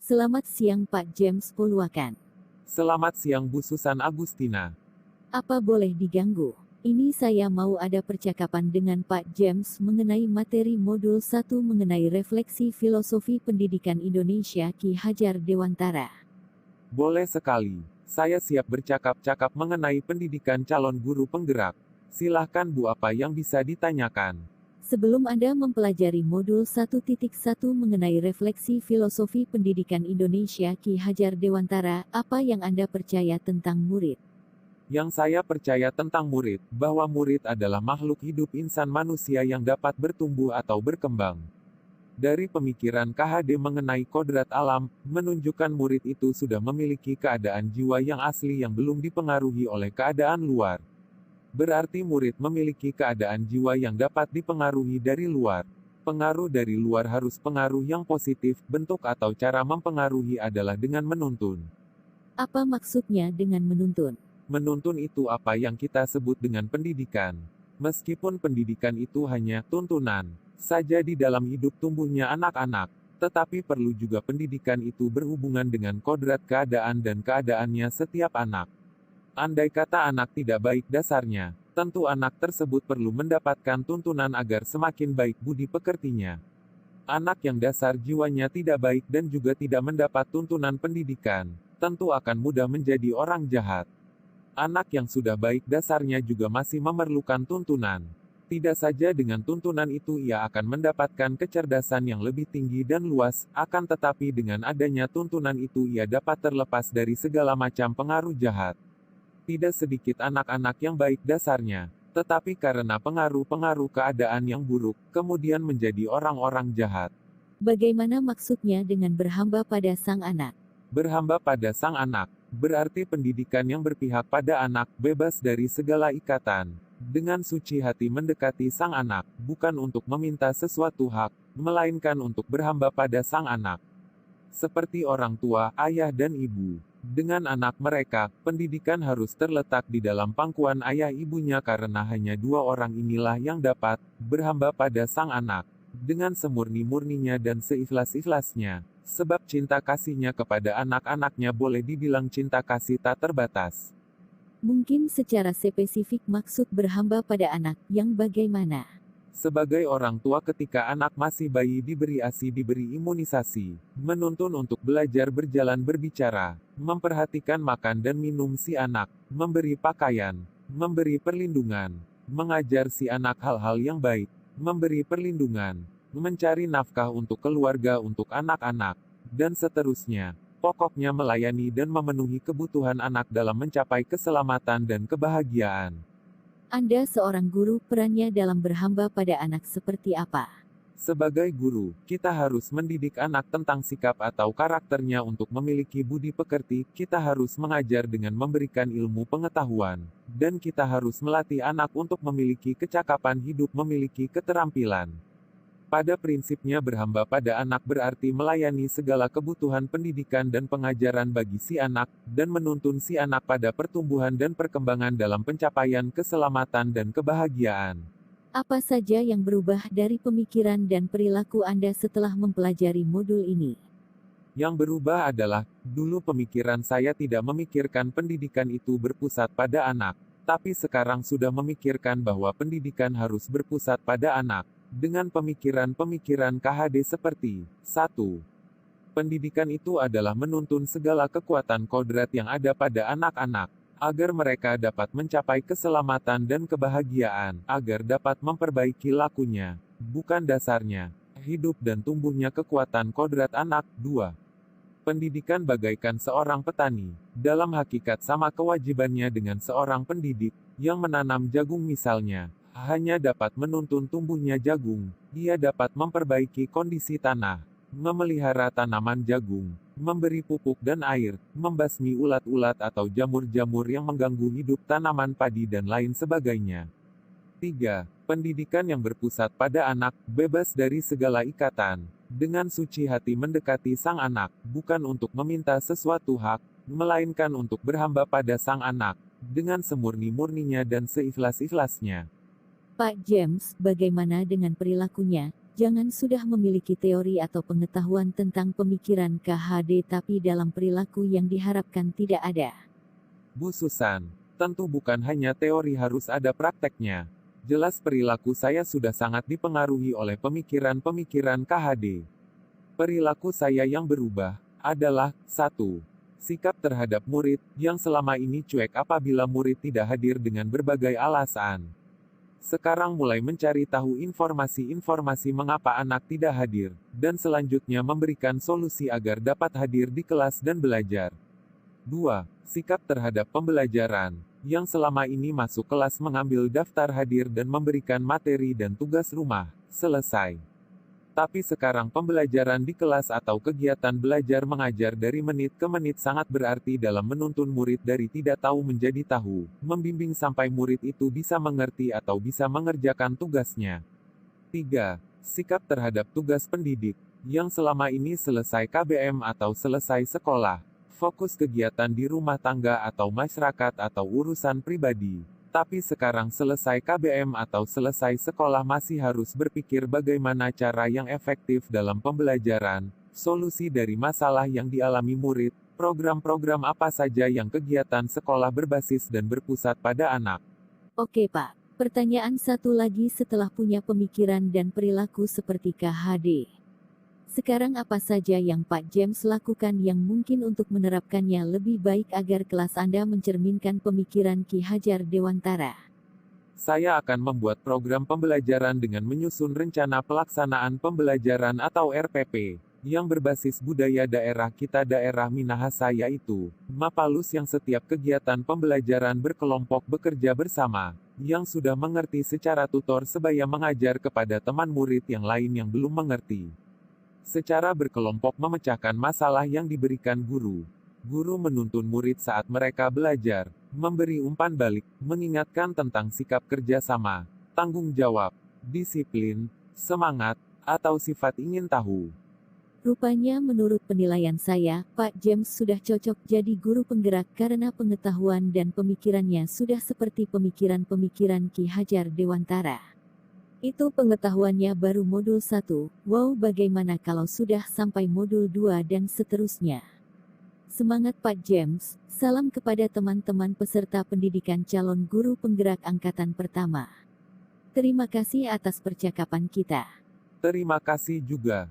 Selamat siang Pak James Pulwakan. Selamat siang Bu Susan Agustina. Apa boleh diganggu? Ini saya mau ada percakapan dengan Pak James mengenai materi modul 1 mengenai refleksi filosofi pendidikan Indonesia Ki Hajar Dewantara. Boleh sekali. Saya siap bercakap-cakap mengenai pendidikan calon guru penggerak. Silahkan Bu, apa yang bisa ditanyakan? Sebelum Anda mempelajari modul 1.1 mengenai refleksi filosofi pendidikan Indonesia Ki Hajar Dewantara, apa yang Anda percaya tentang murid? Yang saya percaya tentang murid, bahwa murid adalah makhluk hidup insan manusia yang dapat bertumbuh atau berkembang. Dari pemikiran KHD mengenai kodrat alam, menunjukkan murid itu sudah memiliki keadaan jiwa yang asli yang belum dipengaruhi oleh keadaan luar. Berarti murid memiliki keadaan jiwa yang dapat dipengaruhi dari luar. Pengaruh dari luar harus pengaruh yang positif, bentuk atau cara mempengaruhi adalah dengan menuntun. Apa maksudnya dengan menuntun? Menuntun itu apa yang kita sebut dengan pendidikan. Meskipun pendidikan itu hanya tuntunan saja di dalam hidup tumbuhnya anak-anak, tetapi perlu juga pendidikan itu berhubungan dengan kodrat keadaan dan keadaannya setiap anak. Andai kata anak tidak baik dasarnya, tentu anak tersebut perlu mendapatkan tuntunan agar semakin baik budi pekertinya. Anak yang dasar jiwanya tidak baik dan juga tidak mendapat tuntunan pendidikan, tentu akan mudah menjadi orang jahat. Anak yang sudah baik dasarnya juga masih memerlukan tuntunan. Tidak saja dengan tuntunan itu ia akan mendapatkan kecerdasan yang lebih tinggi dan luas, akan tetapi dengan adanya tuntunan itu ia dapat terlepas dari segala macam pengaruh jahat. Tidak sedikit anak-anak yang baik dasarnya, tetapi karena pengaruh-pengaruh keadaan yang buruk, kemudian menjadi orang-orang jahat. Bagaimana maksudnya dengan berhamba pada sang anak? Berhamba pada sang anak, berarti pendidikan yang berpihak pada anak, bebas dari segala ikatan. Dengan suci hati mendekati sang anak, bukan untuk meminta sesuatu hak, melainkan untuk berhamba pada sang anak. Seperti orang tua, ayah dan ibu. Dengan anak mereka, pendidikan harus terletak di dalam pangkuan ayah ibunya karena hanya dua orang inilah yang dapat berhamba pada sang anak. Dengan semurni-murninya dan seikhlas-ikhlasnya. Sebab cinta kasihnya kepada anak-anaknya boleh dibilang cinta kasih tak terbatas. Mungkin secara spesifik maksud berhamba pada anak yang bagaimana? Sebagai orang tua ketika anak masih bayi diberi ASI diberi imunisasi, menuntun untuk belajar berjalan berbicara, memperhatikan makan dan minum si anak, memberi pakaian, memberi perlindungan, mengajar si anak hal-hal yang baik, memberi perlindungan, mencari nafkah untuk keluarga untuk anak-anak, dan seterusnya. Pokoknya melayani dan memenuhi kebutuhan anak dalam mencapai keselamatan dan kebahagiaan. Anda seorang guru, perannya dalam berhamba pada anak seperti apa? Sebagai guru, kita harus mendidik anak tentang sikap atau karakternya untuk memiliki budi pekerti, kita harus mengajar dengan memberikan ilmu pengetahuan, dan kita harus melatih anak untuk memiliki kecakapan hidup, memiliki keterampilan. Pada prinsipnya berhamba pada anak berarti melayani segala kebutuhan pendidikan dan pengajaran bagi si anak, dan menuntun si anak pada pertumbuhan dan perkembangan dalam pencapaian keselamatan dan kebahagiaan. Apa saja yang berubah dari pemikiran dan perilaku Anda setelah mempelajari modul ini? Yang berubah adalah, dulu pemikiran saya tidak memikirkan pendidikan itu berpusat pada anak, tapi sekarang sudah memikirkan bahwa pendidikan harus berpusat pada anak. Dengan pemikiran-pemikiran KHD seperti 1. Pendidikan itu adalah menuntun segala kekuatan kodrat yang ada pada anak-anak, agar mereka dapat mencapai keselamatan dan kebahagiaan, agar dapat memperbaiki lakunya, bukan dasarnya, hidup dan tumbuhnya kekuatan kodrat anak. 2. Pendidikan bagaikan seorang petani, dalam hakikat sama kewajibannya dengan seorang pendidik, yang menanam jagung misalnya. Hanya dapat menuntun tumbuhnya jagung, ia dapat memperbaiki kondisi tanah, memelihara tanaman jagung, memberi pupuk dan air, membasmi ulat-ulat atau jamur-jamur yang mengganggu hidup tanaman padi dan lain sebagainya. 3. Pendidikan yang berpusat pada anak, bebas dari segala ikatan, dengan suci hati mendekati sang anak, bukan untuk meminta sesuatu hak, melainkan untuk berhamba pada sang anak, dengan semurni-murninya dan seikhlas-ikhlasnya. Pak James, bagaimana dengan perilakunya? Jangan sudah memiliki teori atau pengetahuan tentang pemikiran KHD tapi dalam perilaku yang diharapkan tidak ada. Bu Susan, tentu bukan hanya teori, harus ada prakteknya. Jelas perilaku saya sudah sangat dipengaruhi oleh pemikiran-pemikiran KHD. Perilaku saya yang berubah adalah 1. Sikap terhadap murid yang selama ini cuek apabila murid tidak hadir dengan berbagai alasan. Sekarang mulai mencari tahu informasi-informasi mengapa anak tidak hadir, dan selanjutnya memberikan solusi agar dapat hadir di kelas dan belajar. 2. Sikap terhadap pembelajaran, yang selama ini masuk kelas mengambil daftar hadir dan memberikan materi dan tugas rumah, selesai. Tapi sekarang pembelajaran di kelas atau kegiatan belajar mengajar dari menit ke menit sangat berarti dalam menuntun murid dari tidak tahu menjadi tahu, membimbing sampai murid itu bisa mengerti atau bisa mengerjakan tugasnya. 3. Sikap terhadap tugas pendidik, yang selama ini selesai KBM atau selesai sekolah, fokus kegiatan di rumah tangga atau masyarakat atau urusan pribadi. Tapi sekarang selesai KBM atau selesai sekolah masih harus berpikir bagaimana cara yang efektif dalam pembelajaran, solusi dari masalah yang dialami murid, program-program apa saja yang kegiatan sekolah berbasis dan berpusat pada anak. Oke Pak, pertanyaan satu lagi setelah punya pemikiran dan perilaku seperti KHD. Sekarang apa saja yang Pak James lakukan yang mungkin untuk menerapkannya lebih baik agar kelas Anda mencerminkan pemikiran Ki Hajar Dewantara? Saya akan membuat program pembelajaran dengan menyusun rencana pelaksanaan pembelajaran atau RPP, yang berbasis budaya daerah kita daerah Minahasa yaitu, Mapalus yang setiap kegiatan pembelajaran berkelompok bekerja bersama, yang sudah mengerti secara tutor sebaya mengajar kepada teman murid yang lain yang belum mengerti. Secara berkelompok memecahkan masalah yang diberikan guru. Guru menuntun murid saat mereka belajar, memberi umpan balik, mengingatkan tentang sikap kerjasama, tanggung jawab, disiplin, semangat, atau sifat ingin tahu. Rupanya menurut penilaian saya, Pak James sudah cocok jadi guru penggerak karena pengetahuan dan pemikirannya sudah seperti pemikiran-pemikiran Ki Hajar Dewantara. Itu pengetahuannya baru modul 1, wow bagaimana kalau sudah sampai modul 2 dan seterusnya. Semangat Pak James, salam kepada teman-teman peserta pendidikan calon guru penggerak angkatan pertama. Terima kasih atas percakapan kita. Terima kasih juga.